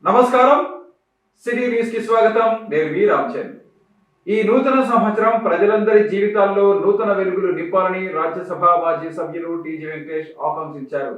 నమస్కారం. City news కి స్వాగతం. నేను వి రామచంద్. ఈ నూతన సంవత్సరం ప్రజలందరి జీవితాల్లో నూతన వెలుగులు నింపాలని రాజ్యసభ మాజీ సభ్యులు టీజీ వెంకటేష్ ఆకాంక్షించారు.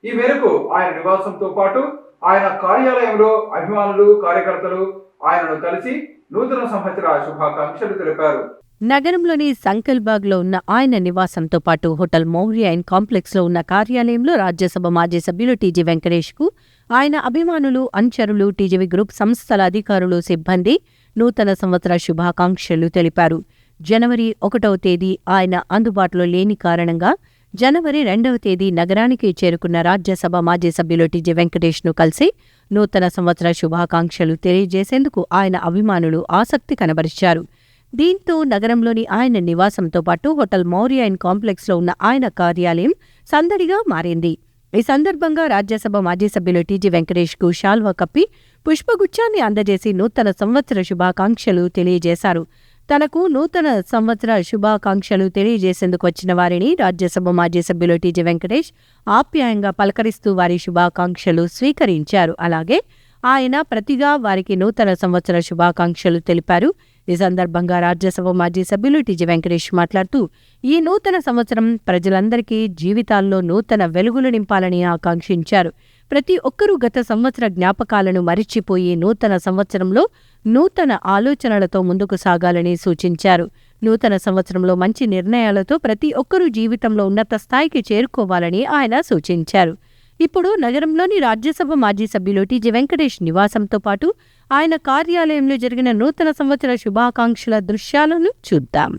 ఈ మేరకు ఆయన నివాసంతో పాటు ఆయన కార్యాలయంలో అభిమానులు, కార్యకర్తలు ఆయనను కలిసి నూతన సంవత్సర శుభాకాంక్షలు తెలిపారు. నగరంలోని సంకల్బాగ్ లో ఉన్న ఆయన నివాసంతో పాటు హోటల్ మౌర్య అండ్ కాంప్లెక్స్ లో ఉన్న కార్యాలయంలో రాజ్యసభ మాజీ సభ్యులు టీజీ వెంకటేష్ కు ఆయన అభిమానులు, అనుచరులు, టీజీవీ గ్రూప్ సంస్థల అధికారులు, సిబ్బంది నూతన సంవత్సర శుభాకాంక్షలు తెలిపారు. జనవరి 1వ తేదీ ఆయన అందుబాటులో లేని కారణంగా జనవరి 2వ తేదీ నగరానికి చేరుకున్న రాజ్యసభ మాజీ సభ్యులు టీజీ వెంకటేష్ ను కలిసి నూతన సంవత్సర శుభాకాంక్షలు తెలియజేసేందుకు ఆయన అభిమానులు ఆసక్తి కనబరిచారు. దీంతో నగరంలోని ఆయన నివాసంతో పాటు హోటల్ మౌర్య అండ్ కాంప్లెక్స్ లో ఉన్న ఆయన కార్యాలయం సందడిగా మారింది. ఈ సందర్భంగా రాజ్యసభ మాజీ సభ్యులు టీజీ వెంకటేష్ కు శాల్వా కప్పి పుష్పగుచ్చాన్ని అందజేసి నూతన సంవత్సర శుభాకాంక్షలు తెలియజేశారు. తనకు నూతన సంవత్సర శుభాకాంక్షలు తెలియజేసేందుకు వచ్చిన వారిని రాజ్యసభ మాజీ సభ్యులు టీజీ వెంకటేష్ ఆప్యాయంగా పలకరిస్తూ వారి శుభాకాంక్షలు స్వీకరించారు. అలాగే ఆయన ప్రతిగా వారికి నూతన సంవత్సర శుభాకాంక్షలు తెలిపారు. ఈ సందర్భంగా రాజ్యసభ మాజీ సభ్యులు టీజీ వెంకటేష్ మాట్లాడుతూ, ఈ నూతన సంవత్సరం ప్రజలందరికీ జీవితాల్లో నూతన వెలుగులు నింపాలని ఆకాంక్షించారు. ప్రతి ఒక్కరూ గత సంవత్సర జ్ఞాపకాలను మరిచిపోయి నూతన సంవత్సరంలో నూతన ఆలోచనలతో ముందుకు సాగాలని సూచించారు. నూతన సంవత్సరంలో మంచి నిర్ణయాలతో ప్రతి ఒక్కరూ జీవితంలో ఉన్నత స్థాయికి చేరుకోవాలని ఆయన సూచించారు. ఇప్పుడు నగరంలోని రాజ్యసభ మాజీ సభ్యులు టీజీ వెంకటేష్ నివాసంతో పాటు ఆయన కార్యాలయంలో జరిగిన నూతన సంవత్సర శుభాకాంక్షల దృశ్యాలను చూద్దాం.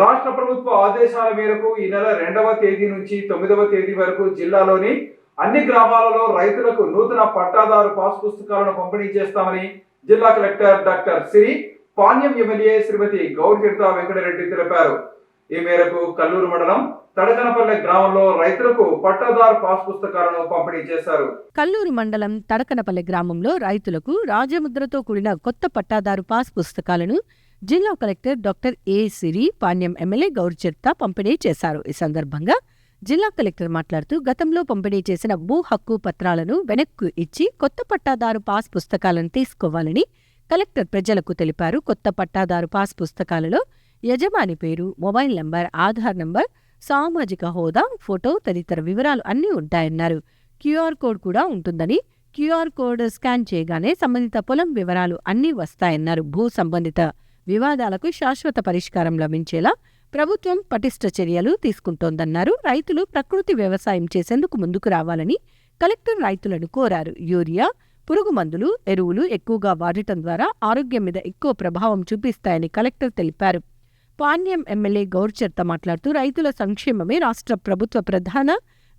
రాష్ట్ర ప్రభుత్వ ఆదేశాల మేరకు ఈ నెల 2వ తేదీ నుంచి 9వ తేదీ వరకు జిల్లాలోని అన్ని గ్రామాలలో రైతులకు నూతన పట్టాదారు పాస్ పుస్తకాలను పంపిణీ చేస్తామని జిల్లా కలెక్టర్ డాక్టర్ సిరి, పాణ్యం ఎమ్మెల్యే శ్రీమతి గౌరికీర్త వెంకటరెడ్డి తెలిపారు. ఈ మేరకు కల్లూరు మండలం తడకనపల్లె గ్రామంలో రైతులకు పట్టాదారు పాస్ పుస్తకాలను పంపిణీ చేశారు. కల్లూరు మండలం తడకనపల్లె గ్రామంలో రైతులకు రాజముద్రతో కూడిన కొత్త పట్టాదారు పాస్ పుస్తకాలను జిల్లా collector doctor A Siri, Panyam MLA గౌరికీర్త పంపిణీ చేశారు. ఈ సందర్భంగా జిల్లా కలెక్టర్ మాట్లాడుతూ, గతంలో పంపిణీ చేసిన భూ హక్కు పత్రాలను వెనక్కు ఇచ్చి కొత్త పట్టాదారు పాస్ పుస్తకాలను తీసుకోవాలని కలెక్టర్ ప్రజలకు తెలిపారు. కొత్త పట్టాదారు పాస్ పుస్తకాలలో యజమాని పేరు, మొబైల్ నంబర్, ఆధార్ నంబర్, సామాజిక హోదా, ఫోటో తదితర వివరాలు అన్నీ ఉంటాయన్నారు. క్యూఆర్ కోడ్ కూడా ఉంటుందని, క్యూఆర్ కోడ్ స్కాన్ చేయగానే సంబంధిత పొలం వివరాలు అన్నీ వస్తాయన్నారు. భూ సంబంధిత వివాదాలకు శాశ్వత పరిష్కారం లభించేలా ప్రభుత్వం పటిష్ట చర్యలు తీసుకుంటోందన్నారు. రైతులు ప్రకృతి వ్యవసాయం చేసేందుకు ముందుకు రావాలని కలెక్టర్ రైతులను కోరారు. యూరియా, పురుగు మందులు, ఎరువులు ఎక్కువగా వాడటం ద్వారా ఆరోగ్యం మీద ఎక్కువ ప్రభావం చూపిస్తాయని కలెక్టర్ తెలిపారు. పాణ్యం ఎమ్మెల్యే గౌర్చర్త మాట్లాడుతూ రైతుల సంక్షేమమే రాష్ట్ర ప్రభుత్వ ప్రధాన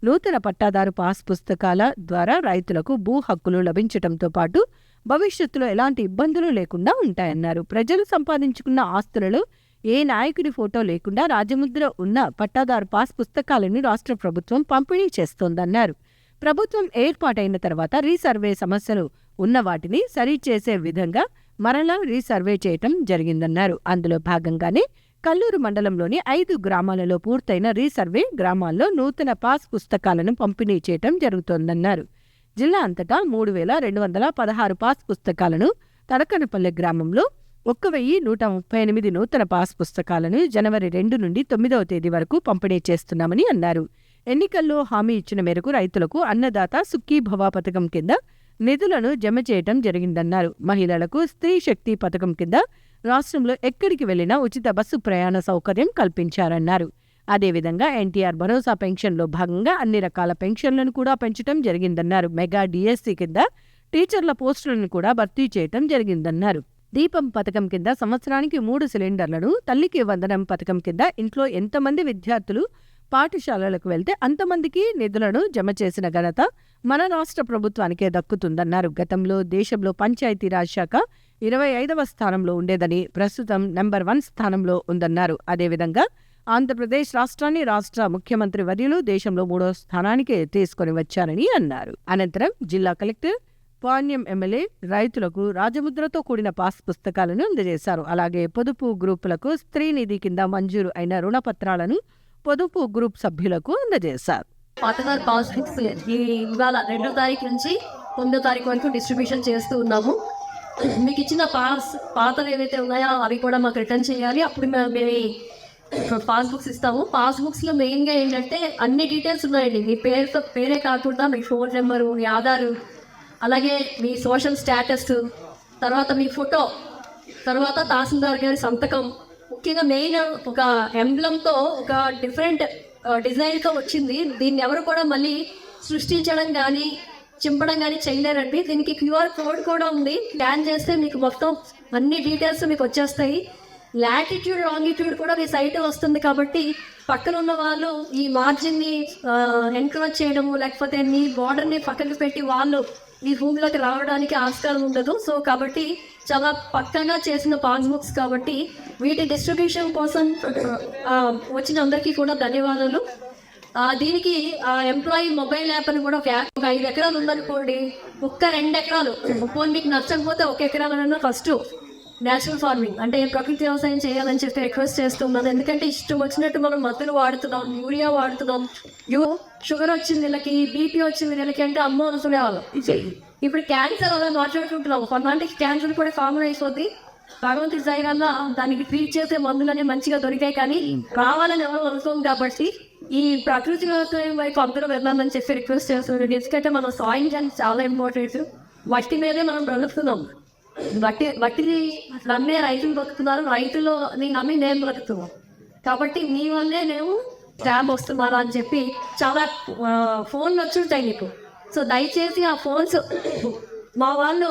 నూతన పట్టాదారు పాస్ పుస్తకాల ద్వారా రైతులకు భూ హక్కులు లభించడంతో పాటు భవిష్యత్తులో ఎలాంటి ఇబ్బందులు లేకుండా ఉంటాయన్నారు. ప్రజలు సంపాదించుకున్న ఆస్తులలో ఏ నాయకుడి ఫోటో లేకుండా రాజముద్ర ఉన్న పట్టాదారు పాస్ పుస్తకాలను రాష్ట్ర ప్రభుత్వం పంపిణీ చేస్తోందన్నారు. ప్రభుత్వం ఏర్పాటైన తర్వాత రీసర్వే సమస్యలు ఉన్న వాటిని సరిచేసే విధంగా మరలా రీసర్వే చేయటం జరిగిందన్నారు. అందులో భాగంగానే కల్లూరు మండలంలోని 5 గ్రామాలలో పూర్తయిన రీసర్వే గ్రామాల్లో నూతన పాస్ పుస్తకాలను పంపిణీ చేయటం జరుగుతోందన్నారు. జిల్లా అంతటా 3,216 పాస్ పుస్తకాలను, తడకనపల్లె గ్రామంలో 1,138 నూతన పాస్ పుస్తకాలను జనవరి 2 నుండి 9వ తేదీ వరకు పంపిణీ చేస్తున్నామని అన్నారు. ఎన్నికల్లో హామీ ఇచ్చిన మేరకు రైతులకు అన్నదాత సుఖీభవ పథకం కింద నిధులను జమ చేయటం జరిగిందన్నారు. మహిళలకు స్త్రీ శక్తి పథకం కింద రాష్ట్రంలో ఎక్కడికి వెళ్లినా ఉచిత బస్సు ప్రయాణ సౌకర్యం కల్పించారన్నారు. అదేవిధంగా ఎన్టీఆర్ భరోసా పెన్షన్లో భాగంగా అన్ని రకాల పెన్షన్లను కూడా పెంచడం జరిగిందన్నారు. మెగా డిఎస్సి కింద టీచర్ల పోస్టులను కూడా భర్తీ చేయటం జరిగిందన్నారు. దీపం పథకం కింద సంవత్సరానికి 3 సిలిండర్లను, తల్లికి వందనం పథకం కింద ఇంట్లో ఎంతమంది విద్యార్థులు పాఠశాలలకు వెళ్తే అంతమందికి నిధులను జమ చేసిన ఘనత మన రాష్ట్ర ప్రభుత్వానికే దక్కుతుందన్నారు. గతంలో దేశంలో పంచాయతీరాజ్ శాఖ 25వ స్థానంలో ఉండేదని ప్రస్తుతం నెంబర్ 1 స్థానంలో ఉందన్నారు. అదేవిధంగా ఆంధ్రప్రదేశ్ రాష్ట్రాన్ని రాష్ట్ర ముఖ్యమంత్రి వర్యులు దేశంలో 3వ స్థానానికి తీసుకొని వచ్చారని అన్నారు. అనంతరం జిల్లా కలెక్టర్ పాణ్యం ఎమ్మెల్యే రైతులకు రాజముద్రతో కూడిన పాస్ పుస్తకాలను అందజేశారు. అలాగే పొదుపు గ్రూపులకు స్త్రీ నిధి కింద మంజూరు అయిన రుణపత్రాలను పొదుపు గ్రూప్ సభ్యులకు అందజేశారు. పట్టాదారు పాస్ బుక్స్ ఇవాళ 2వ తారీఖు నుంచి 9వ తారీఖు వరకు డిస్ట్రిబ్యూషన్ చేస్తూ ఉన్నాము. మీకు ఇచ్చిన పాతలు ఏవైతే ఉన్నాయో అవి కూడా మాకు రిటర్న్ చేయాలి. అప్పుడు మేము పాస్ బుక్స్ ఇస్తాము. పాస్ బుక్స్లో మెయిన్గా ఏంటంటే అన్ని డీటెయిల్స్ ఉన్నాయండి. మీ పేరే కాకుండా మీ ఫోన్ నెంబరు, మీ ఆధారు, అలాగే మీ సోషల్ స్టేటస్, తర్వాత మీ ఫోటో, తర్వాత తహసీల్దార్ గారి సంతకం, ముఖ్యంగా మెయిన్ ఒక ఎంబ్లంతో ఒక డిఫరెంట్ డిజైన్తో వచ్చింది. దీన్ని ఎవరు కూడా మళ్ళీ సృష్టించడం కానీ చింపడం కానీ చేయలేరండి. దీనికి QR కోడ్ కూడా ఉంది. స్కాన్ చేస్తే మీకు మొత్తం అన్ని డీటెయిల్స్ మీకు వచ్చేస్తాయి. లాటిట్యూడ్, లాంగిట్యూడ్ కూడా మీ సైట్ వస్తుంది. కాబట్టి పక్కన ఉన్న వాళ్ళు ఈ మార్జిన్ని ఎన్క్రోచ్ చేయడము, లేకపోతే మీ బార్డర్ని పక్కకి పెట్టి వాళ్ళు ఈ భూమిలోకి రావడానికి ఆస్కారం ఉండదు. సో కాబట్టి చాలా పక్కగా చేసిన పాస్ బుక్స్ కాబట్టి వీటి డిస్ట్రిబ్యూషన్ కోసం వచ్చిన అందరికీ కూడా ధన్యవాదాలు. దీనికి ఎంప్లాయీ మొబైల్ యాప్ అని కూడా ఒక 5 ఎకరాలు ఉందనుకోండి, 2 ఎకరాలు పోనీ మీకు నచ్చకపోతే 1 ఎకరాలన్నా ఫస్ట్ నేచురల్ ఫార్మింగ్ అంటే ప్రకృతి వ్యవసాయం చేయాలని చెప్పి రిక్వెస్ట్ చేస్తున్నాను. ఎందుకంటే ఇష్టం వచ్చినట్టు మనం మందులు వాడుతున్నాం, యూరియా వాడుతున్నాం. షుగర్ వచ్చింది వీళ్ళకి, బీపీ వచ్చింది వీళ్ళకి అంటే అమ్మో అనుకునే వాళ్ళం. ఇప్పుడు క్యాన్సర్ అలా మాట్లాడుకుంటున్నాం. కొంతమందికి క్యాన్సర్ కూడా కామన్ అయిపోద్ది. భగవంతుడి దయ వల్ల దానికి ట్రీట్ చేసే మందులనే మంచిగా దొరికాయి, కానీ రావాలని ఎవరు అనుకోం. కాబట్టి ఈ ప్రకృతి వ్యవసాయం వైపు అందరూ వెళ్ళాలని చెప్పి రిక్వెస్ట్ చేస్తున్నాను. ఎందుకంటే మన సాయిల్ కానీ చాలా ఇంపార్టెంట్. మట్టి మీదే మనం బ్రతుకుతున్నాం. మట్టిని నమ్మే రైతులు బతుకుతున్నారు, రైతులు నమ్మి నేను బతుకుతున్నాం. కాబట్టి మీ వల్లే నేను ట్యాబ్ వస్తున్నారా అని చెప్పి చాలా ఫోన్లు వచ్చుంటాయి మీకు. సో దయచేసి ఆ ఫోన్స్ మా వాళ్ళు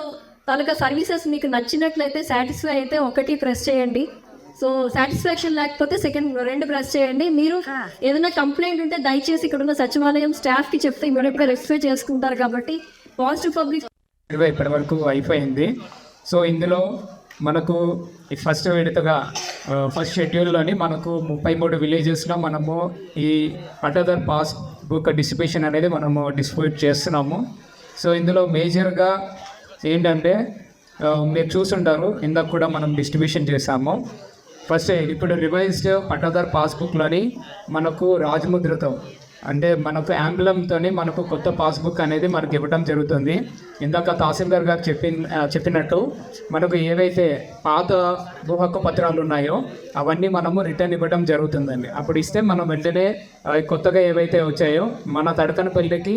తనక సర్వీసెస్ మీకు నచ్చినట్లయితే, సాటిస్ఫై అయితే 1 ప్రెస్ చేయండి. సో సాటిస్ఫాక్షన్ లేకపోతే 2 ప్రెస్ చేయండి. మీరు ఏదైనా కంప్లైంట్ ఉంటే దయచేసి ఇక్కడ ఉన్న సచివాలయం స్టాఫ్కి చెప్తే ఇమీడియట్గా రెక్టిఫై చేసుకుంటారు. కాబట్టి పాజిటివ్ పబ్లిక్ ఇప్పటి వరకు అయిపోయింది. సో ఇందులో మనకు ఈ ఫస్ట్ విడతగా ఫస్ట్ షెడ్యూల్లోని మనకు 33 విలేజెస్లో మనము ఈ పట్టాదారు పాస్ బుక్ డిస్ట్రిబ్యూషన్ అనేది మనము డిస్ట్రిబ్యూట్ చేస్తున్నాము. సో ఇందులో మేజర్గా ఏంటంటే మీరు చూసుంటారు, ఇందాక కూడా మనం డిస్ట్రిబ్యూషన్ చేసాము. ఫస్ట్ ఇప్పుడు రివైజ్డ్ పట్టాదారు పాస్బుక్లోని మనకు రాజముద్రతో అంటే మనకు యాంబ్లంతో మనకు కొత్త పాస్బుక్ అనేది మనకు ఇవ్వడం జరుగుతుంది. ఇందాక తహసీల్దార్ గారు చెప్పినట్టు మనకు ఏవైతే పాత భూ హక్కు పత్రాలు ఉన్నాయో అవన్నీ మనము రిటర్న్ ఇవ్వడం జరుగుతుందండి. అప్పుడు ఇస్తే మనం వెంటనే కొత్తగా ఏవైతే వచ్చాయో మన తడకనపల్లికి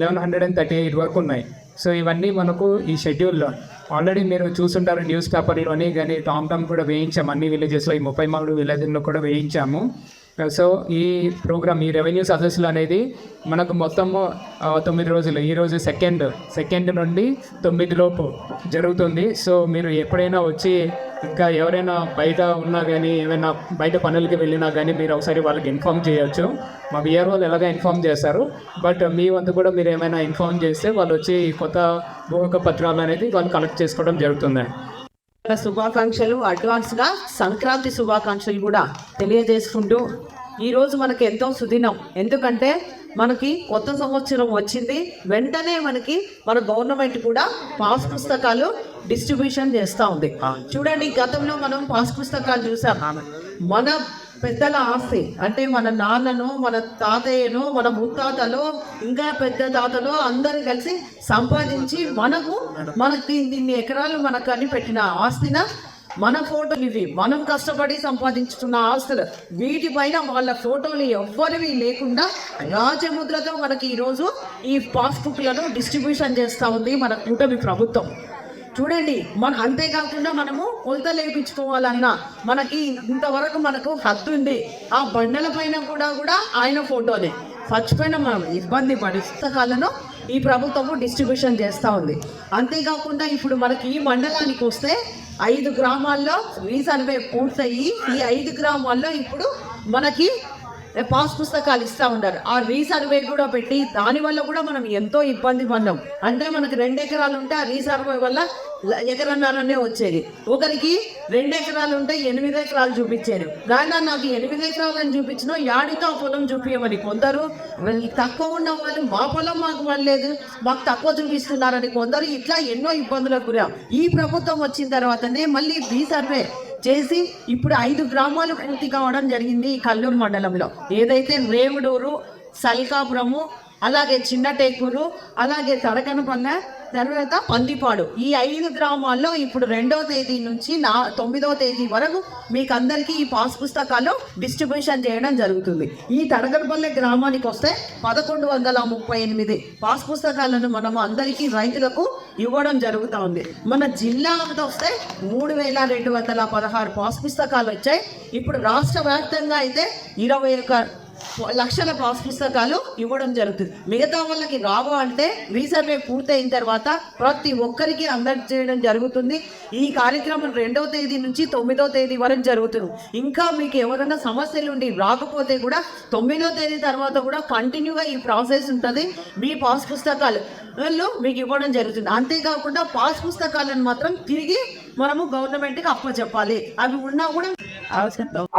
1138 వరకు ఉన్నాయి. సో ఇవన్నీ మనకు ఈ షెడ్యూల్లో ఆల్రెడీ మీరు చూసుంటారు, న్యూస్ పేపర్లోని కానీ టామ్ కూడా వేయించాము. అన్ని విలేజెస్లో ఈ 33 విలేజ్లో కూడా వేయించాము. సో ఈ ప్రోగ్రామ్, ఈ రెవెన్యూ సదస్సులు అనేది మనకు మొత్తము 9 రోజులు, ఈరోజు సెకండ్ నుండి 9 లోపు జరుగుతుంది. సో మీరు ఎప్పుడైనా వచ్చి, ఇంకా ఎవరైనా బయట ఉన్నా కానీ, ఏమైనా బయట పనులకి వెళ్ళినా కానీ మీరు ఒకసారి వాళ్ళకి ఇన్ఫామ్ చేయొచ్చు. మా బిఆర్ వాళ్ళు ఎలాగ ఇన్ఫామ్ చేస్తారు, బట్ మీ వంతు కూడా మీరు ఏమైనా ఇన్ఫామ్ చేస్తే వాళ్ళు వచ్చి కొత్త భూమిక పత్రాలు అనేది వాళ్ళు కలెక్ట్ చేసుకోవడం జరుగుతుంది. శుభాకాంక్షలు, అడ్వాన్స్గా సంక్రాంతి శుభాకాంక్షలు కూడా తెలియజేసుకుంటూ, ఈరోజు మనకి ఎంతో సుదినం. ఎందుకంటే మనకి కొత్త సంవత్సరం వచ్చింది, వెంటనే మనకి మన గవర్నమెంట్ కూడా పాస్ పుస్తకాలు డిస్ట్రిబ్యూషన్ చేస్తూ ఉంది. చూడండి, గతంలో మనం పాస్ పుస్తకాలు చూసాం. మన పెద్దల ఆస్తి అంటే మన నాన్నను, మన తాతయ్యను, మన ముత్తాతలు, ఇంకా పెద్ద తాతలు అందరూ కలిసి సంపాదించి మనకి ఇన్ని ఎకరాలు మనకు అని పెట్టిన ఆస్తిన మన ఫోటోలు ఇవి, మనం కష్టపడి సంపాదించుకున్న ఆస్తులు, వీటిపైన వాళ్ళ ఫోటోలు ఎవ్వరివి లేకుండా రాజముద్రతో మనకి ఈరోజు ఈ పాస్బుక్లను డిస్ట్రిబ్యూషన్ చేస్తూ ఉంది మన కూటమి ప్రభుత్వం. చూడండి, అంతేకాకుండా మనము కొలతలు వేయించుకోవాలన్నా మనకి ఇంతవరకు మనకు హద్దు ఉంది. ఆ బండల పైన కూడా ఆయన ఫోటోనే. చచ్చిపోయిన మనం ఇబ్బంది పడి పుస్తకాలను ఈ ప్రభుత్వము డిస్ట్రిబ్యూషన్ చేస్తూ ఉంది. అంతేకాకుండా ఇప్పుడు మనకి ఈ మండలానికి వస్తే 5 గ్రామాల్లో రీసర్వే పూర్తయ్యి, ఈ 5 గ్రామాల్లో ఇప్పుడు మనకి పాస్ పుస్తకాలు ఇస్తూ ఉన్నారు. ఆ రీసర్వే కూడా పెట్టి దానివల్ల కూడా మనం ఎంతో ఇబ్బంది పడ్డాం. అంటే మనకి 2 ఎకరాలు ఉంటే ఆ రీసర్వే వల్ల ఎకరన్నరనే వచ్చేది. ఒకరికి 2 ఎకరాలు ఉంటే 8 ఎకరాలు చూపించేది. నాయన నాకు 8 ఎకరాలని చూపించినా యాడితో ఆ పొలం చూపించమని కొందరు, తక్కువ ఉన్న వాళ్ళు మా పొలం మాకు పడలేదు, మాకు తక్కువ చూపిస్తున్నారని కొందరు, ఇట్లా ఎన్నో ఇబ్బందులకు గురాం. ఈ ప్రభుత్వం వచ్చిన తర్వాతనే మళ్ళీ రీసర్వే చేసి ఇప్పుడు 5 గ్రామాలు పూర్తి కావడం జరిగింది ఈ కల్లూరు మండలంలో. ఏదైతే రేవుడూరు, సల్కాపురము, అలాగే చిన్న టేకూరు, అలాగే తడకనపల్లె, తర్వాత పందిపాడు, ఈ 5 గ్రామాల్లో ఇప్పుడు 2వ తేదీ నుంచి 9వ తేదీ వరకు మీకు అందరికీ ఈ పాస్ పుస్తకాలు డిస్ట్రిబ్యూషన్ చేయడం జరుగుతుంది. ఈ తడకనపల్లె గ్రామానికి వస్తే 1138 పాస్ పుస్తకాలను మనం అందరికీ రైతులకు ఇవ్వడం జరుగుతూ ఉంది. మన జిల్లాతో వస్తే 3216 పాస్ పుస్తకాలు వచ్చాయి. ఇప్పుడు రాష్ట్ర వ్యాప్తంగా అయితే 21 లక్షల పాస్ పుస్తకాలు ఇవ్వడం జరుగుతుంది. మిగతా వాళ్ళకి రావాలంటే రీసర్వే పూర్తయిన తర్వాత ప్రతి ఒక్కరికి అందజేయడం జరుగుతుంది. ఈ కార్యక్రమం 2వ తేదీ నుంచి 9వ తేదీ వరకు జరుగుతుంది. ఇంకా మీకు ఎవరైనా సమస్యలు ఉండి రాకపోతే కూడా 9వ తేదీ తర్వాత కూడా కంటిన్యూగా ఈ ప్రాసెస్ ఉంటుంది. మీ పాస్ పుస్తకాలు మీకు ఇవ్వడం జరుగుతుంది. అంతేకాకుండా పాస్ పుస్తకాలను మాత్రం తిరిగి మనము గవర్నమెంట్కి అప్పచెప్పాలి. అవి ఉన్నా కూడా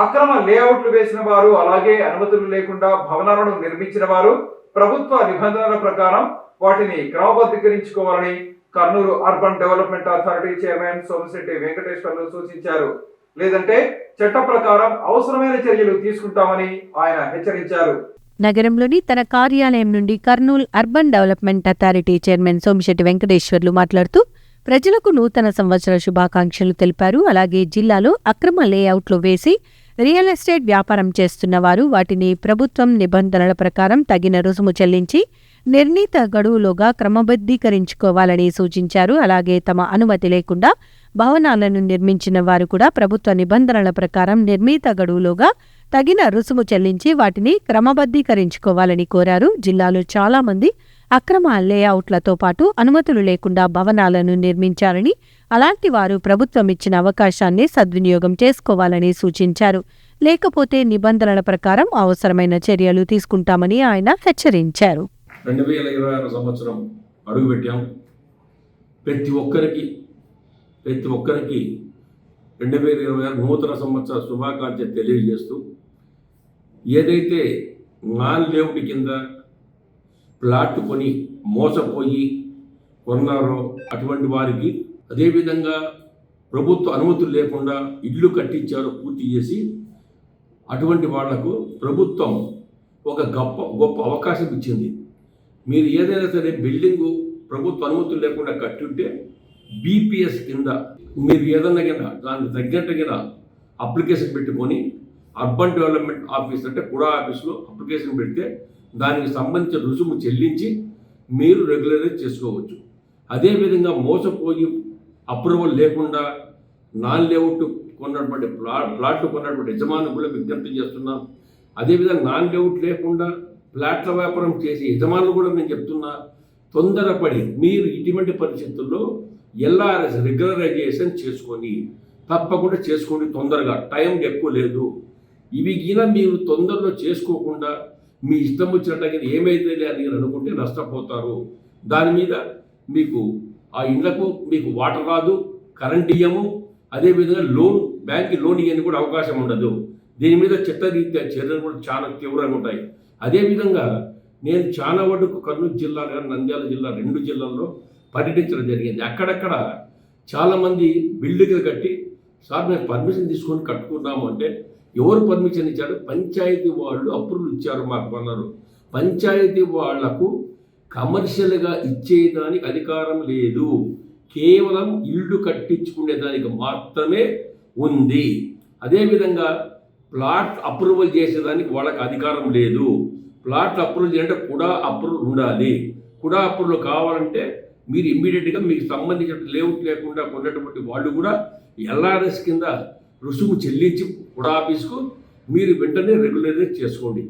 అక్రమ లేఅవుట్లు వేసిన వారు, అలాగే అనుమతులు లేకుండా భవనాలను నిర్మించిన వారు ప్రభుత్వ నిబంధనల ప్రకారం వాటిని క్రమబద్ధీకరించుకోవాలని Kurnool urban development authority chairman Somisetty Venkateswarlu సూచించారు. లేదంటే చట్ట ప్రకారం అవసరమైన చర్యలు తీసుకుంటామని ఆయన హెచ్చరించారు. నగరంలోని తన కార్యాలయం నుండి Kurnool urban development authority chairman Somisetty Venkateswarlu మాట్లాడుతూ ప్రజలకు నూతన సంవత్సర శుభాకాంక్షలు తెలిపారు. అలాగే జిల్లాలో అక్రమ లేఅవుట్లు వేసి రియల్ ఎస్టేట్ వ్యాపారం చేస్తున్న వారు వాటిని ప్రభుత్వం నిబంధనల ప్రకారం తగిన రుసుము చెల్లించి నిర్ణీత గడువులోగా క్రమబద్ధీకరించుకోవాలని సూచించారు. అలాగే తమ అనుమతి లేకుండా భవనాలను నిర్మించిన వారు కూడా ప్రభుత్వ నిబంధనల ప్రకారం నిర్ణీత గడువులోగా తగిన రుసుము చెల్లించి వాటిని క్రమబద్ధీకరించుకోవాలని కోరారు. జిల్లాలో చాలా మంది అక్రమ లేఅవుట్లతో పాటు అనుమతులు లేకుండా భవనాలను నిర్మించారని, అలాంటి వారు ప్రభుత్వం ఇచ్చిన అవకాశాన్ని సద్వినియోగం చేసుకోవాలని సూచించారు. లేకపోతే నిబంధనల ప్రకారం అవసరమైన చర్యలు తీసుకుంటామని ఆయన హెచ్చరించారు. 2026 సంవత్సరం అడుగుపెట్టాం. ప్రతి ఒక్కరికి 2026 నూతన సంవత్సర శుభాకాంక్షలు తెలియజేస్తూ, ఏదైతే నాన్ లేఅవుట్ కింద ప్లాట్ కొని మోసపోయి కొన్నారో అటువంటి వారికి, అదేవిధంగా ప్రభుత్వ అనుమతులు లేకుండా ఇల్లు కట్టించారో పూర్తి చేసి అటువంటి వాళ్లకు ప్రభుత్వం ఒక గొప్ప అవకాశం ఇచ్చింది. మీరు ఏదైనా సరే బిల్డింగు ప్రభుత్వ అనుమతులు లేకుండా కట్టుంటే బీపీఎస్ కింద మీరు ఏదన్నా కింద దానికి తగ్గట్టుగా అప్లికేషన్ పెట్టుకొని అర్బన్ డెవలప్మెంట్ ఆఫీస్ అంటే కూడా ఆఫీస్లో అప్లికేషన్ పెడితే దానికి సంబంధించిన రుసుము చెల్లించి మీరు రెగ్యులరైజ్ చేసుకోవచ్చు. అదేవిధంగా మోసపోయి అప్రూవల్ లేకుండా నాన్ లేఅవుట్ కొన్నటువంటి ప్లాట్లు కొన్నటువంటి యజమానులు కూడా విజ్ఞప్తి చేస్తున్నాం. అదేవిధంగా నాన్ లేఅవుట్ లేకుండా ప్లాట్ల వ్యాపారం చేసే యజమానులు కూడా నేను చెప్తున్నా, తొందరపడి మీరు ఇటువంటి పరిస్థితుల్లో ఎల్ఆర్ఎస్ రెగ్యులరైజేషన్ చేసుకొని తప్పకుండా చేసుకోండి. తొందరగా, టైం ఎక్కువ లేదు. ఇవి గిన మీరు తొందరలో చేసుకోకుండా మీ ఇష్టం వచ్చినట్టుగా ఏమైతే అని అనుకుంటే నష్టపోతారు. దాని మీద మీకు ఆ ఇళ్లకు మీకు వాటర్ రాదు, కరెంట్ ఇయ్యము, అదేవిధంగా బ్యాంక్ లోన్ ఇవ్వని కూడా అవకాశం ఉండదు. దీని మీద చట్టరీత్యా చర్యలు కూడా చాలా తీవ్రంగా ఉంటాయి. అదేవిధంగా నేను చాలా వరకు కర్నూలు జిల్లా కానీ నంద్యాల జిల్లా 2 జిల్లాల్లో పర్యటించడం జరిగింది. అక్కడక్కడ చాలామంది బిల్డింగ్లు కట్టి సార్ మేము పర్మిషన్ తీసుకొని కట్టుకున్నాము అంటే, ఎవరు పర్మిషన్ ఇచ్చారు? పంచాయతీ వాళ్ళు అప్రూవల్ ఇచ్చారు మాకు అన్నారు. పంచాయతీ వాళ్లకు కమర్షియల్గా ఇచ్చేదానికి అధికారం లేదు, కేవలం ఇల్లు కట్టించుకునేదానికి మాత్రమే ఉంది. అదేవిధంగా ప్లాట్ అప్రూవల్ చేసేదానికి వాళ్ళకి అధికారం లేదు. ప్లాట్ అప్రూవల్ చేయాలంటే కూడా అప్రూవల్ ఉండాలి. కూడా అప్రూవల్ కావాలంటే మీరు ఇమ్మీడియట్గా మీకు సంబంధించిన లేఅవుట్ లేకుండా కొన్నటువంటి వాళ్ళు కూడా ఎల్ఆర్ఎస్ కింద రుసుము చెల్లించి కూడా ఆఫీస్కు మీరు వెంటనే రెగ్యులరైజ్ చేసుకోండి.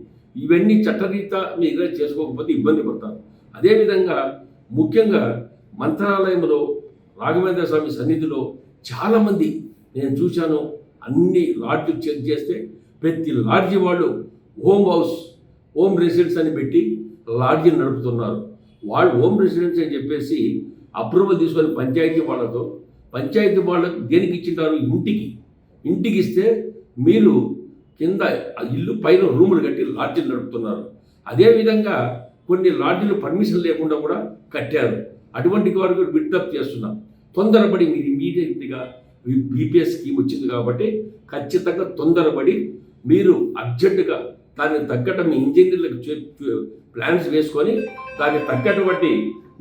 ఇవన్నీ చట్టరీత్యా మీరు చేసుకోకపోతే ఇబ్బంది పడతారు. అదేవిధంగా ముఖ్యంగా మంత్రాలయంలో రాఘవేంద్ర స్వామి సన్నిధిలో చాలామంది నేను చూశాను, అన్ని లాడ్జ్లు చెక్ చేస్తే ప్రతి లాడ్జి వాళ్ళు హోమ్ రెసిడెన్స్ అని పెట్టి లాడ్జిని నడుపుతున్నారు. వాళ్ళు హోమ్ రెసిడెన్స్ అని చెప్పేసి అప్రూవల్ తీసుకొని పంచాయతీ వాళ్ళకు దేనికి ఇచ్చింటారు? ఇంటికి ఇస్తే మీరు కింద ఇల్లు పైన రూములు కట్టి లాడ్జిని నడుపుతున్నారు. అదేవిధంగా కొన్ని లాడ్జీలు పర్మిషన్ లేకుండా కూడా కట్టారు. అటువంటి వారికి విజ్ఞప్తి చేస్తున్నాం, తొందరపడి మీరు ఇమీడియట్గా బీపీఎస్ స్కీమ్ వచ్చింది కాబట్టి ఖచ్చితంగా తొందరపడి మీరు అర్జెంటుగా దానికి తగ్గట్టు మీ ఇంజనీర్లకు ప్లాన్స్ వేసుకొని దానికి తగ్గటువంటి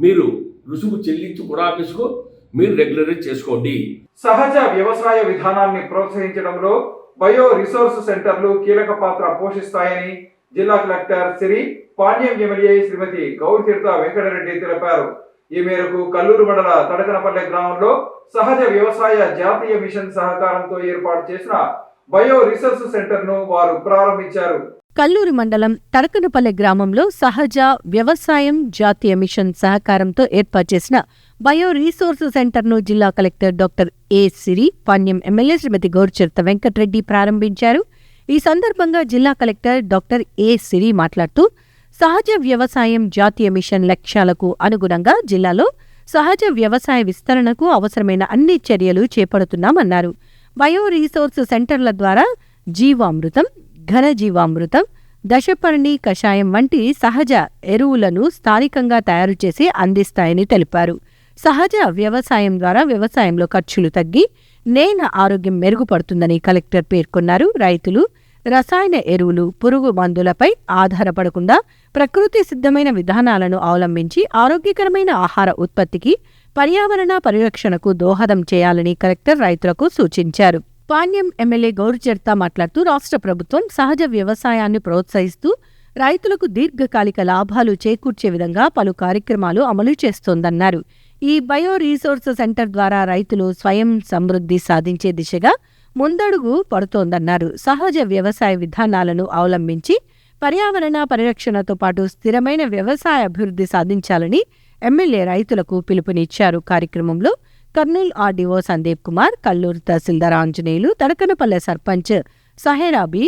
మీరు రుసుము చెల్లించి కూడా ఆఫీసుకు మీరు రెగ్యులరైజ్ చేసుకోండి. సహజ వ్యవసాయ విధానాన్ని ప్రోత్సహించడంలో బయో రిసోర్స్ సెంటర్లు కీలక పాత్ర పోషిస్తాయని జిల్లా కలెక్టర్ శ్రీ పాణ్యం ఎమ్మెల్యే శ్రీమతి గౌరితీర్థ వెంకటరెడ్డి తెలిపారు. ఈ మేరకు కల్లూరు మండల తడకనపల్లె గ్రామంలో సహజ వ్యవసాయ జాతీయ మిషన్ సహకారంతో ఏర్పాటు చేసిన బయో రిసోర్స్ సెంటర్ ను వారు ప్రారంభించారు. కల్లూరు మండలం తడకనపల్లె గ్రామంలో సహజ వ్యవసాయం జాతీయ మిషన్ సహకారంతో ఏర్పాటు చేసిన బయో రీసోర్స్ సెంటర్ను జిల్లా collector doctor A Siri, Panyam MLA Srimathi గౌరితీర్థ వెంకటరెడ్డి ప్రారంభించారు. ఈ సందర్భంగా జిల్లా కలెక్టర్ డాక్టర్ ఏ సిరి మాట్లాడుతూ, సహజ వ్యవసాయం జాతీయ మిషన్ లక్ష్యాలకు అనుగుణంగా జిల్లాలో సహజ వ్యవసాయ విస్తరణకు అవసరమైన అన్ని చర్యలు చేపడుతున్నామన్నారు. బయో రీసోర్స్ సెంటర్ల ద్వారా జీవామృతం, ఘనజీవామృతం, దశపర్ణి కషాయం వంటి సహజ ఎరువులను స్థానికంగా తయారు చేసి అందిస్తాయని తెలిపారు. సహజ వ్యవసాయం ద్వారా వ్యవసాయంలో ఖర్చులు తగ్గి నేల ఆరోగ్యం మెరుగుపడుతుందని కలెక్టర్ పేర్కొన్నారు. రైతులు రసాయన ఎరువులు, పురుగు మందులపై ఆధారపడకుండా ప్రకృతి సిద్ధమైన విధానాలను అవలంబించి ఆరోగ్యకరమైన ఆహార ఉత్పత్తికి, పర్యావరణ పరిరక్షణకు దోహదం చేయాలని కలెక్టర్ రైతులకు సూచించారు. పాణ్యం ఎమ్మెల్యే గౌరితీర్థ మాట్లాడుతూ, రాష్ట్ర ప్రభుత్వం సహజ వ్యవసాయాన్ని ప్రోత్సహిస్తూ రైతులకు దీర్ఘకాలిక లాభాలు చేకూర్చే విధంగా పలు కార్యక్రమాలు అమలు చేస్తోందన్నారు. ఈ బయో రీసోర్స్ సెంటర్ ద్వారా రైతులు స్వయం సమృద్ధి సాధించే దిశగా ముందడుగు పడుతోందన్నారు. సహజ వ్యవసాయ విధానాలను అవలంబించి పర్యావరణ పరిరక్షణతో పాటు స్థిరమైన వ్యవసాయ అభివృద్ధి సాధించాలని ఎమ్మెల్యే రైతులకు పిలుపునిచ్చారు. కార్యక్రమంలో కర్నూలు ఆర్డీఓ సందీప్ కుమార్, కల్లూరు తహసీల్దార్ ఆంజనేయులు, తడకనపల్లె సర్పంచ్ సహేరాబీ,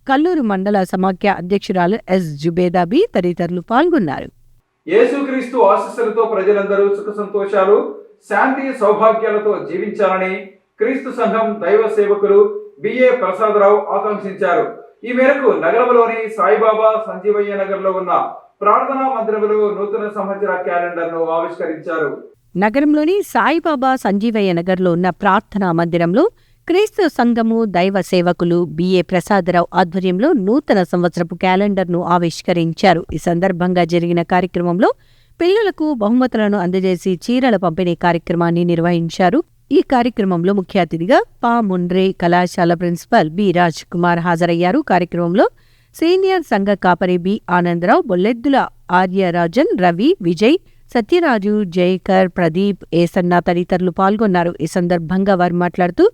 కల్లూరు మండల సమాఖ్య అధ్యక్షురాలు ఎస్ జుబేదాబీ తదితరులు పాల్గొన్నారు. యేసుక్రీస్తు ఆశీస్సులతో ప్రజలందరూ సుఖ సంతోషాలు, శాంతి సౌభాగ్యాలతో జీవించాలని క్రీస్తు సంఘం దైవ సేవకులు బిఏ ప్రసాదరావు ఆకాంక్షించారు. ఈ మేరకు నగరంలోని సాయిబాబా సంజీవయ్య నగర్లో ఉన్న ప్రార్థనా మందిరంలో నూతన సంవత్సర క్యాలెండర్ను ఆవిష్కరించారు. నగరంలోని సాయిబాబా సంజీవయ్య నగర్లో ఉన్న ప్రార్థనా మందిరంలో క్రీస్తు సంఘము దైవ సేవకులు బిఏ ప్రసాదరావు ఆధ్వర్యంలో నూతన సంవత్సరపు క్యాలెండర్ను ఆవిష్కరించారు. ఈ సందర్భంగా జరిగిన కార్యక్రమంలో పిల్లలకు బహుమతులను అందజేసి చీరల పంపిణీ కార్యక్రమాన్ని నిర్వహించారు. ఈ కార్యక్రమంలో ముఖ్య అతిథిగా పా మున్రే కళాశాల ప్రిన్సిపల్ బి రాజ్ కుమార్ హాజరయ్యారు. కార్యక్రమంలో సీనియర్ సంఘ కాపరి బి ఆనందరావు, బొల్లెద్దుల ఆర్యరాజన్, రవి, విజయ్, సత్యరాజు, జయకర్, ప్రదీప్, ఏసన్న తదితరులు పాల్గొన్నారు. ఈ సందర్భంగా వారు మాట్లాడుతూ,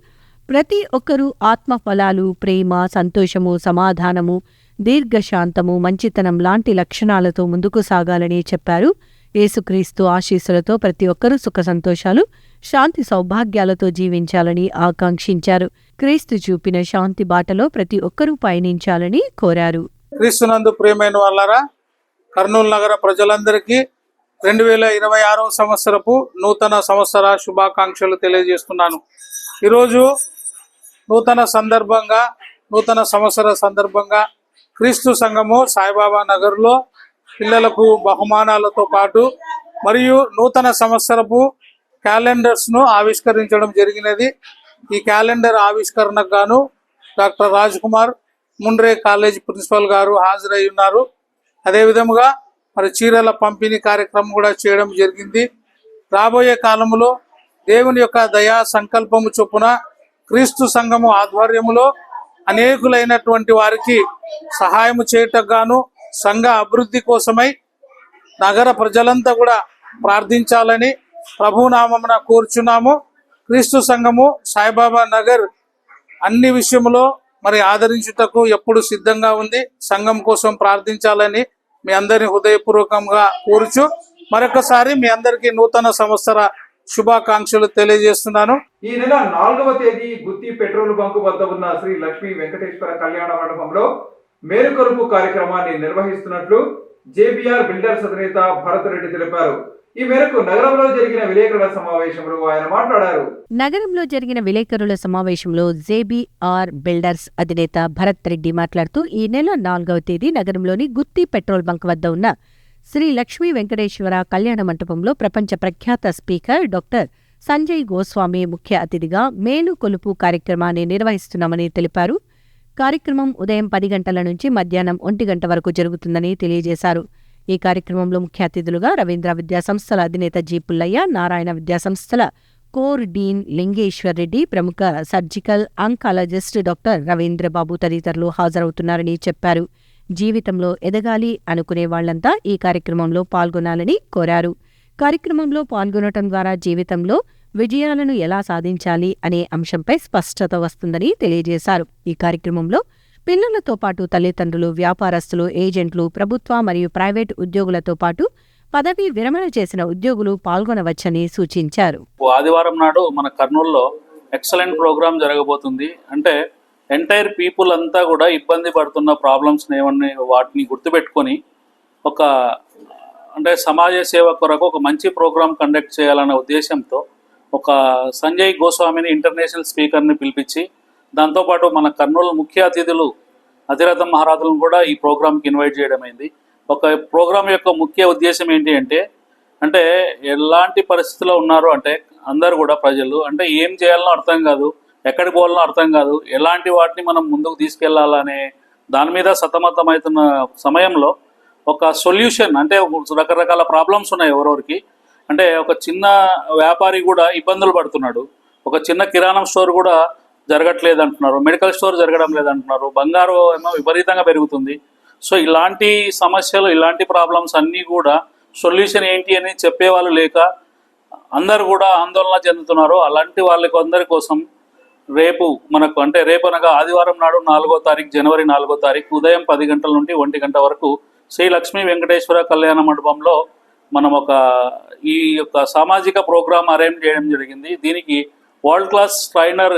ప్రతి ఒక్కరూ ఆత్మఫలాలు, ప్రేమ, సంతోషము, సమాధానము, దీర్ఘశాంతము, మంచితనం లాంటి లక్షణాలతో ముందుకు సాగాలని చెప్పారు. యేసుక్రీస్తు ఆశీస్సులతో ప్రతి ఒక్కరూ సుఖ సంతోషాలు, శాంతి సౌభాగ్యాలతో జీవించాలని ఆకాంక్షించారు. క్రీస్తు చూపిన శాంతి బాటలో ప్రతి ఒక్కరూ పయనించాలని కోరారు. క్రీస్తునందు ప్రియమైన వాళ్ళారా, కర్నూలు నగర ప్రజలందరికీ 2026 సంవత్సరపు నూతన సంవత్సర శుభాకాంక్షలు తెలియజేస్తున్నాను. ఈరోజు నూతన సంవత్సర సందర్భంగా క్రీస్తు సంఘము సాయిబాబా నగర్లో పిల్లలకు బహుమానాలతో పాటు మరియు నూతన సంవత్సరపు క్యాలెండర్స్ను ఆవిష్కరించడం జరిగినది. ఈ క్యాలెండర్ ఆవిష్కరణకు గాను doctor Raj Kumar Mundre college principal గారు హాజరై ఉన్నారు. అదేవిధముగా మరి చీరల పంపిణీ కార్యక్రమం కూడా చేయడం జరిగింది. రాబోయే కాలంలో దేవుని యొక్క దయా సంకల్పము చొప్పున క్రీస్తు సంఘము ఆధ్వర్యములో అనేకులైనటువంటి వారికి సహాయము చేయటకు గాను సంఘ అభివృద్ధి కోసమై నగర ప్రజలంతా కూడా ప్రార్థించాలని ప్రభునామమున కోరుచున్నాము. క్రీస్తు సంఘము సాయిబాబా నగర్ అన్ని విషయంలో మరి ఆదరించుటకు ఎప్పుడు సిద్ధంగా ఉంది. సంఘం కోసం ప్రార్థించాలని మీ అందరిని హృదయపూర్వకంగా కోరుచు మరొకసారి మీ అందరికీ నూతన సంవత్సర శుభాకాంక్షలు తెలియజేస్తున్నాను. ఈ నెల 4వ తేదీ గుత్తి పెట్రోల్ బంకు వద్ద ఉన్న శ్రీ లక్ష్మీ వెంకటేశ్వర కళ్యాణ మండపంలో మేలుకొలుపు కార్యక్రమాన్ని నిర్వహిస్తున్నట్లు జేబీఆర్ బిల్డర్స్ అధినేత భరత్ రెడ్డి తెలిపారు. ఈ మేరకు నగరంలో జరిగిన విలేకరుల సమావేశంలో ఆయన మాట్లాడారు. నగరంలో జరిగిన విలేకరుల సమావేశంలో జేబీఆర్ బిల్డర్స్ అధినేత భరత్ రెడ్డి మాట్లాడుతూ ఈ నెల 4వ తేదీ నగరంలోని గుత్తి పెట్రోల్ బంక్ వద్ద ఉన్న శ్రీ లక్ష్మీ వెంకటేశ్వర కళ్యాణ మంటపంలో ప్రపంచ ప్రఖ్యాత స్పీకర్ డాక్టర్ సంజయ్ గోస్వామి ముఖ్య అతిథిగా మేలు కొలుపు కార్యక్రమాన్ని నిర్వహిస్తున్నామని తెలిపారు. కార్యక్రమం ఉదయం 10 గంటల నుంచి మధ్యాహ్నం 1 గంట వరకు జరుగుతుందని తెలియజేశారు. ఈ కార్యక్రమంలో ముఖ్య అతిథులుగా రవీంద్ర విద్యాసంస్థల అధినేత జి పుల్లయ్య, నారాయణ విద్యాసంస్థల కోర్ డీన్ లింగేశ్వర్ రెడ్డి, ప్రముఖ సర్జికల్ ఆంకాలజిస్ట్ డాక్టర్ రవీంద్రబాబు తదితరులు హాజరవుతున్నారని చెప్పారు. జీవితంలో ఎదగాలి అనుకునే వాళ్లంతా ఈ కార్యక్రమంలో పాల్గొనాలని కోరారు. కార్యక్రమంలో పాల్గొనటం ద్వారా జీవితంలో విజయాలను ఎలా సాధించాలి అనే అంశంపై స్పష్టత వస్తుందని తెలియజేశారు. ఈ కార్యక్రమంలో పిల్లలతో పాటు తల్లిదండ్రులు, వ్యాపారస్తులు, ఏజెంట్లు, ప్రభుత్వ మరియు ప్రైవేట్ ఉద్యోగులతో పాటు పదవీ విరమణ చేసిన ఉద్యోగులు పాల్గొనవచ్చని సూచించారు. ఆదివారం నాడు మన కర్నూలులో ఎక్సలెంట్ ప్రోగ్రామ్ జరగబోతుంది. అంటే ఎంటైర్ పీపుల్ అంతా కూడా ఇబ్బంది పడుతున్న ప్రాబ్లమ్స్ ఏమన్నా వాటిని గుర్తుపెట్టుకొని అంటే సమాజ సేవ కొరకు ఒక మంచి ప్రోగ్రాం కండక్ట్ చేయాలన్న ఉద్దేశంతో ఒక సంజయ్ గోస్వామిని ఇంటర్నేషనల్ స్పీకర్ని పిలిపించి దాంతోపాటు మన కర్నూలు ముఖ్య అతిథులు అతిరథ మహారాజులను కూడా ఈ ప్రోగ్రాంకి ఇన్వైట్ చేయడం అయింది. ఒక ప్రోగ్రాం యొక్క ముఖ్య ఉద్దేశం ఏంటి అంటే ఎలాంటి పరిస్థితిలో ఉన్నారు అంటే అందరూ కూడా ప్రజలు అంటే ఏం చేయాలనో అర్థం కాదు, ఎక్కడికి పోవాలనో అర్థం కాదు, ఎలాంటి వాటిని మనం ముందుకు తీసుకెళ్లాలనే దాని మీద సతమతమవుతున్న సమయంలో ఒక సొల్యూషన్ అంటే రకరకాల ప్రాబ్లమ్స్ ఉన్నాయి ఎవరెవరికి. అంటే ఒక చిన్న వ్యాపారి కూడా ఇబ్బందులు పడుతున్నాడు, ఒక చిన్న కిరాణం స్టోర్ కూడా జరగట్లేదు అంటున్నారు, మెడికల్ స్టోర్ జరగడం లేదంటున్నారు, బంగారు ఏమో విపరీతంగా పెరుగుతుంది. సో ఇలాంటి సమస్యలు, ఇలాంటి ప్రాబ్లమ్స్ అన్నీ కూడా సొల్యూషన్ ఏంటి అని చెప్పేవాళ్ళు లేక అందరు కూడా ఆందోళన చెందుతున్నారు. అలాంటి వాళ్ళకి అందరి కోసం రేపు మనకు అంటే రేపు అనగా ఆదివారం నాడు 4వ తారీఖు జనవరి 4వ తారీఖు ఉదయం 10 గంటల నుండి 1 గంట వరకు శ్రీ లక్ష్మీ వెంకటేశ్వర కళ్యాణ మండపంలో మనం ఈ యొక్క సామాజిక ప్రోగ్రాం అరేంజ్ చేయడం జరిగింది. దీనికి వరల్డ్ క్లాస్ ట్రైనర్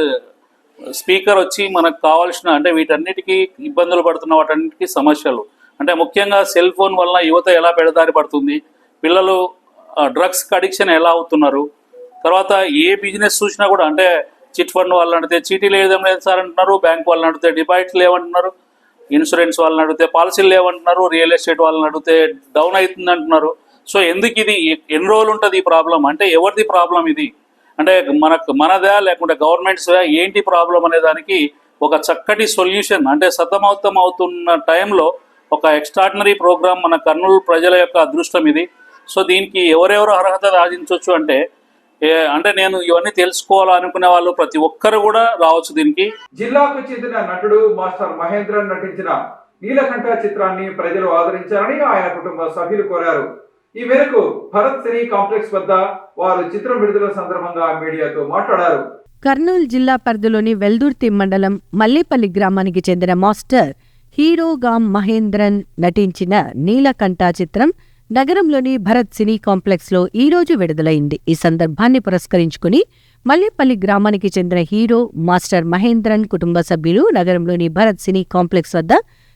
స్పీకర్ వచ్చి మనకు కావాల్సిన అంటే వీటన్నిటికీ ఇబ్బందులు పడుతున్న వాటన్నిటికీ సమస్యలు అంటే ముఖ్యంగా సెల్ ఫోన్ వలన యువత ఎలా పెడదారి పడుతుంది, పిల్లలు డ్రగ్స్కి అడిక్షన్ ఎలా అవుతున్నారు, తర్వాత ఏ బిజినెస్ చూసినా కూడా అంటే చిట్ ఫండ్ వాళ్ళని అడిగితే చీటీలు లేదేం లేదు సార్ అంటున్నారు, బ్యాంక్ వాళ్ళని అడిగితే డిపాజిట్లు లేవంటున్నారు, ఇన్సూరెన్స్ వాళ్ళని అడిగితే పాలసీలు లేవంటున్నారు, రియల్ ఎస్టేట్ వాళ్ళని అడిగితే డౌన్ అవుతుంది అంటున్నారు. సో ఎందుకు ఇది ఎన్ని రోజులు ఉంటుంది ఈ ప్రాబ్లం అంటే ఎవరిది ప్రాబ్లం ఇది అంటే మనదా లేకుంటే గవర్నమెంట్స్దా ఏంటి ప్రాబ్లం అనే దానికి ఒక చక్కటి సొల్యూషన్ అంటే సతమతం అవుతున్న టైంలో ఒక ఎక్స్ట్రాడినరీ ప్రోగ్రామ్ మన కర్నూలు ప్రజల యొక్క అదృష్టం ఇది. సో దీనికి ఎవరెవరు అర్హత సాధించవచ్చు అంటే నేను ఇవన్నీ తెలుసుకోవాలనుకునే వాళ్ళు ప్రతి ఒక్కరు కూడా రావచ్చు దీనికి. జిల్లాకు చెందిన నటుడు మాస్టర్ మహేంద్రన్ నటించిన నీలకంఠ చిత్రాన్ని ప్రజలు ఆదరించాలని ఆయన కుటుంబ సభ్యులు కోరారు. ఈ మేరకు భరత్ సినీ కాంప్లెక్స్ వద్ద వారు చిత్రం విడుదల సందర్భంగా మీడియాతో మాట్లాడారు. కర్నూలు జిల్లా పరిధిలోని వెల్దుర్తి మండలం మల్లేపల్లి గ్రామానికి చెందిన మాస్టర్ హీరోగామ్ మహేంద్రన్ నటించిన నీలకంఠ చిత్రం నగరంలోని భరత్ సినీ కాంప్లెక్స్లో ఈరోజు విడుదలైంది. ఈ సందర్భాన్ని పురస్కరించుకుని మల్లేపల్లి గ్రామానికి చెందిన హీరో మాస్టర్ మహేంద్రన్ కుటుంబ సభ్యులు నగరంలోని భరత్ సినీ కాంప్లెక్స్ వద్ద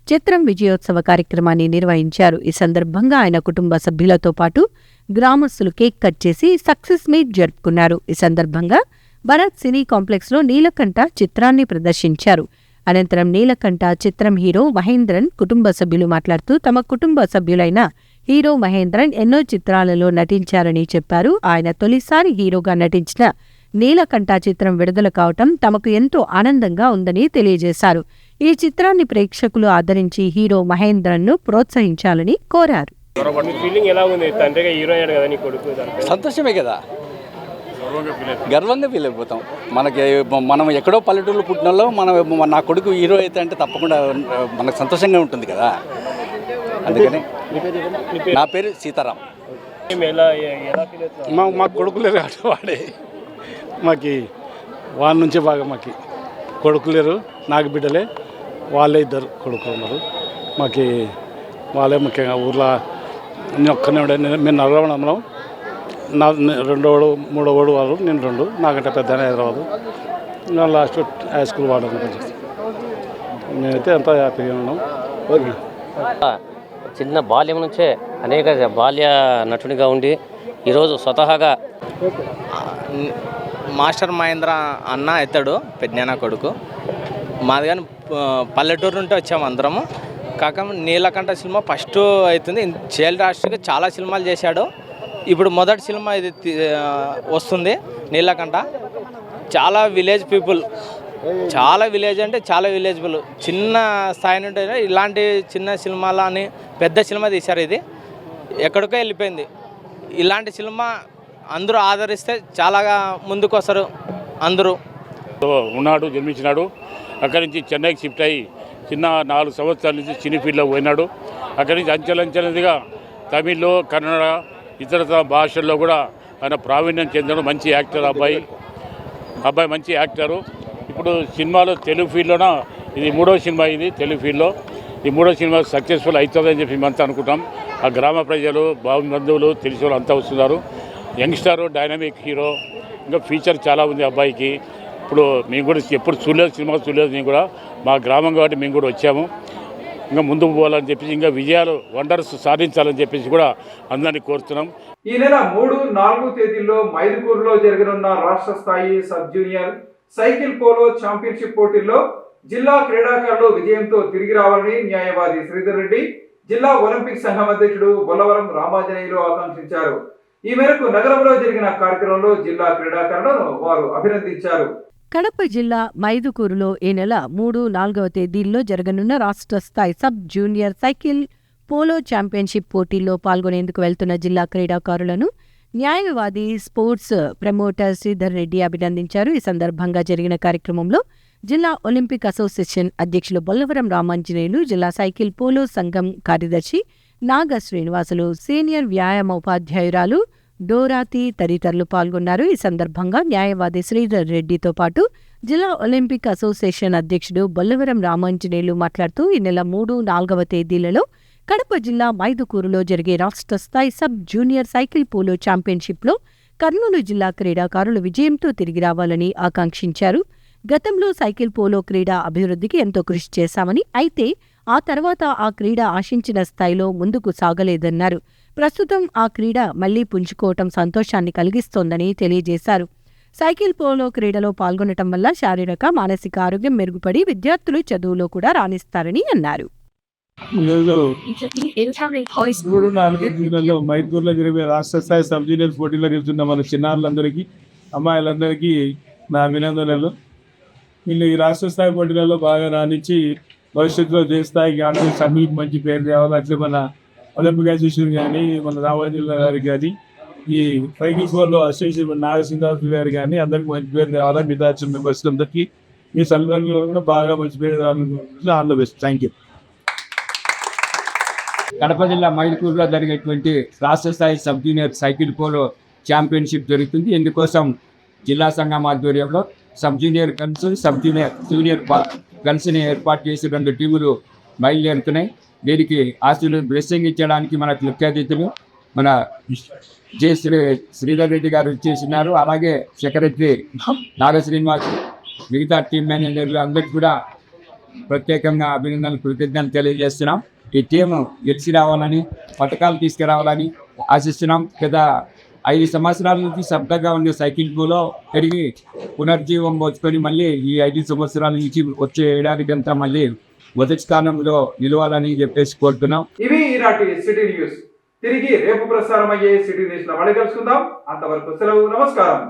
చిత్రం విజయోత్సవ కార్యక్రమాన్ని నిర్వహించారు. ఈ సందర్భంగా ఆయన కుటుంబ సభ్యులతో పాటు గ్రామస్తులు కేక్ కట్ చేసి సక్సెస్ మీట్ జరుపుకున్నారు. ఈ సందర్భంగా భరత్ సినీ కాంప్లెక్స్లో నీలకంఠ చిత్రాన్ని ప్రదర్శించారు. అనంతరం నీలకంఠ చిత్రం హీరో మహేంద్రన్ కుటుంబ సభ్యులు మాట్లాడుతూ తమ కుటుంబ సభ్యులైన హీరో మహేంద్రన్ ఎన్నో చిత్రాలలో నటించారని చెప్పారు. ఆయన తొలిసారి హీరోగా నటించిన నీలకంఠ చిత్రం విడుదల కావటం తమకు ఎంతో ఆనందంగా ఉందని తెలియజేశారు. ఈ చిత్రాన్ని ప్రేక్షకులు ఆదరించి హీరో మహేంద్రన్ను ప్రోత్సహించాలని కోరారు. సంతోషమే కదా, గర్వంగా ఫీల్ అయిపోతాం. మనం ఎక్కడో పల్లెటూళ్ళు పుట్టినలో నా కొడుకు హీరో అయితే అంటే తప్పకుండా మనకు సంతోషంగా ఉంటుంది కదా. అందుకని నా పేరు సీతారాం. మా కొడుకులేరు కాబట్టి వాడే మాకు వాళ్ళ నుంచే బాగా మాకు కొడుకులేరు, నాకు బిడ్డలే, వాళ్ళే ఇద్దరు కొడుకులు ఉన్నారు. మాకు వాళ్ళే ముఖ్యంగా ఊర్లో నేను ఒక్కనే ఉండే. మేము నరవడంలో నా రెండోడు మూడోవాడు వాళ్ళు, నేను రెండు, నాకంటే పెద్ద హైదరాబాదు, నా లాస్ట్ హై స్కూల్ వాడని పనిచేస్తాను. మేమైతే అంతా హ్యాపీగా ఉన్నాం. ఓకే. చిన్న బాల్యం నుంచే అనేక బాల్య నటునిగా ఉండి ఈరోజు స్వతహాగా మాస్టర్ మహేంద్ర అన్న ఎత్తాడు, పెద్దనా కొడుకు మాది. కానీ పల్లెటూరు నుండి వచ్చాము అందరము. కాక నీలకంఠ సినిమా ఫస్ట్ అవుతుంది. చైల్డ్ ఆర్టిస్ట్గా చాలా సినిమాలు చేశాడు. ఇప్పుడు మొదటి సినిమా ఇది వస్తుంది నీలకంఠ. చాలా విలేజ్ పీపుల్, చాలా విలేజ్ అంటే చాలా విలేజ్బుల్, చిన్న స్థాయి నుండి ఇలాంటి చిన్న సినిమాలు అని పెద్ద సినిమా తీశారు. ఇది ఎక్కడికో వెళ్ళిపోయింది. ఇలాంటి సినిమా అందరూ ఆదరిస్తే చాలాగా ముందుకు వస్తారు. అందరూ ఉన్నాడు, జన్మించినాడు. అక్కడి నుంచి చెన్నైకి షిఫ్ట్ అయ్యి చిన్న 4 సంవత్సరాల నుంచి సినీ ఫీల్డ్లో పోయినాడు. అక్కడి నుంచి అంచెలంచెలదిగా తమిళ్, కన్నడ, ఇతర భాషల్లో కూడా ఆయన ప్రావీణ్యం చెందడం. మంచి యాక్టర్ అబ్బాయి మంచి యాక్టరు. ఇప్పుడు సినిమాలో తెలుగు ఫీల్డ్లోన ఇది 3వ సినిమా అయింది. తెలుగు ఫీల్డ్లో ఈ 3వ సినిమా సక్సెస్ఫుల్ అవుతుందని చెప్పి మేమంతా అనుకుంటాం. ఆ గ్రామ ప్రజలు, బంధువులు, తెలిసిన వాళ్ళు అంతా వస్తున్నారు. యంగ్స్టర్, డైనమిక్ హీరో, ఇంకా ఫ్యూచర్ చాలా ఉంది అబ్బాయికి. ఇప్పుడు మేము కూడా ఎప్పుడు సినిమా చూడలేదు. మేము కూడా మా గ్రామం కాబట్టి మేము కూడా వచ్చాము. ఇంకా ముందుకు పోవాలని చెప్పేసి, ఇంకా విజయాలు, వండర్స్ సాధించాలని చెప్పేసి కూడా అందరినీ కోరుతున్నాం. ఈ నెల 3, 4 తేదీల్లో మైదుకూరులో జరగనున్న రాష్ట్ర స్థాయి sub junior cycle polo championship పోటీల్లో జిల్లా క్రీడాకారులు విజయంతో తిరిగి రావాలని న్యాయవాది శ్రీధర్ రెడ్డి, జిల్లా ఒలింపిక్ సంఘం అధ్యక్షుడు బొల్లవరం రామాంజనేయులు ఆకాంక్షించారు. ఈ మేరకు నగరంలో జరిగిన కార్యక్రమంలో జిల్లా క్రీడాకారులను వారు అభినందించారు. కడప జిల్లా మైదుకూరులో ఈ నెల 3, 4వ తేదీల్లో జరగనున్న రాష్ట్ర స్థాయి sub junior cycle polo championship పోటీల్లో పాల్గొనేందుకు వెళ్తున్న జిల్లా క్రీడాకారులను న్యాయవాది స్పోర్ట్స్ ప్రమోటర్ శ్రీధర్ రెడ్డి అభినందించారు. ఈ సందర్భంగా జరిగిన కార్యక్రమంలో జిల్లా ఒలింపిక్ అసోసియేషన్ అధ్యక్షులు బొల్లవరం రామాంజనేయులు, జిల్లా సైకిల్ పోలో సంఘం కార్యదర్శి నాగ శ్రీనివాసులు, సీనియర్ వ్యాయామ ఉపాధ్యాయురాలు డోరాతి తదితరులు పాల్గొన్నారు. ఈ సందర్భంగా న్యాయవాది శ్రీధర్ రెడ్డితో పాటు జిల్లా ఒలింపిక్ అసోసియేషన్ అధ్యక్షుడు బొల్లవరం రామాంజనేయులు మాట్లాడుతూ ఈ నెల 3, 4వ తేదీలలో కడప జిల్లా మైదుకూరులో జరిగే రాష్ట్ర స్థాయి సబ్ జూనియర్ సైకిల్ పోలో ఛాంపియన్షిప్లో కర్నూలు జిల్లా క్రీడాకారులు విజయంతో తిరిగి రావాలని ఆకాంక్షించారు. గతంలో సైకిల్ పోలో క్రీడా అభివృద్ధికి ఎంతో కృషి చేశామని, అయితే ఆ తర్వాత ఆ క్రీడ ఆశించిన స్థాయిలో ముందుకు సాగలేదన్నారు. ప్రస్తుతం ఆ క్రీడ మళ్లీ పుంజుకోవటం సంతోషాన్ని కలిగిస్తోందని తెలియజేశారు. సైకిల్ పోలో క్రీడలో పాల్గొనటం వల్ల శారీరక, మానసిక ఆరోగ్యం మెరుగుపడి విద్యార్థులు చదువులో కూడా రాణిస్తారని అన్నారు. మైదూరులో జరిగే రాష్ట్ర స్థాయి సబ్ జూనియర్ పోటీలో నిలుస్తున్న మన చిన్నారులందరికీ, అమ్మాయిలందరికీ నా అభినందనలు. వీళ్ళు ఈ రాష్ట్ర స్థాయి పోటీలలో బాగా రాణించి భవిష్యత్తులో దేశ స్థాయికి ఆటలు సభ్యులకు మంచి పేరు తేవాలి. అట్లే మన ఒలింపిక్ అసోసియేషన్ కానీ, మన రామాంజనేయులు గారికి కానీ, ఈ సైకిల్ ఫోర్లో అసోసియేషన్ నాగసింహాసు గారు కానీ అందరికీ మంచి పేరు తేవాలి. మిగతా మెంబర్స్ అందరికీ మీ సందర్భంలో కూడా బాగా మంచి పేరు రావాలని all the best. Thank you. Kadapa జిల్లా మైదుకూరులో జరిగేటువంటి రాష్ట్ర స్థాయి sub junior cycle polo championship జరుగుతుంది. ఇందుకోసం జిల్లా సంఘం ఆధ్వర్యంలో సబ్ జూనియర్ గర్ల్స్, జూనియర్ గర్ల్స్ని ఏర్పాటు చేసి 2 టీములు బయలుదేరుతున్నాయి. దీనికి బ్లెస్సింగ్ ఇచ్చడానికి మన ముఖ్య అతిథులు మన శ్రీధర్ రెడ్డి గారు ఇచ్చేసినారు. అలాగే సెక్రటరీ నాగశ్రీనివాస్, మిగతా టీం మేనేజర్లు అందరికీ కూడా ప్రత్యేకంగా కృతజ్ఞతలు తెలియజేస్తున్నాం. ఈ టీము గెలిచి రావాలని, పథకాలు తీసుకురావాలని ఆశిస్తున్నాం. గత 5 సంవత్సరాల నుంచి శబ్దంగా ఉండే సైకిల్ పూలో పెరిగి పునర్జీవం పోసుకొని మళ్ళీ ఈ 5 సంవత్సరాల నుంచి వచ్చే ఏడాదికి అంతా మళ్ళీ మొదటి స్థానంలో నిలవాలని చెప్పేసి కోరుతున్నాం. ఇవి ఈనాటి సిటీ న్యూస్. తిరిగి రేపు ప్రసారం అయ్యే సిటీ న్యూస్ లో మళ్ళీ కలుసుకుందాం. అంతవరకు సెలవు. నమస్కారం.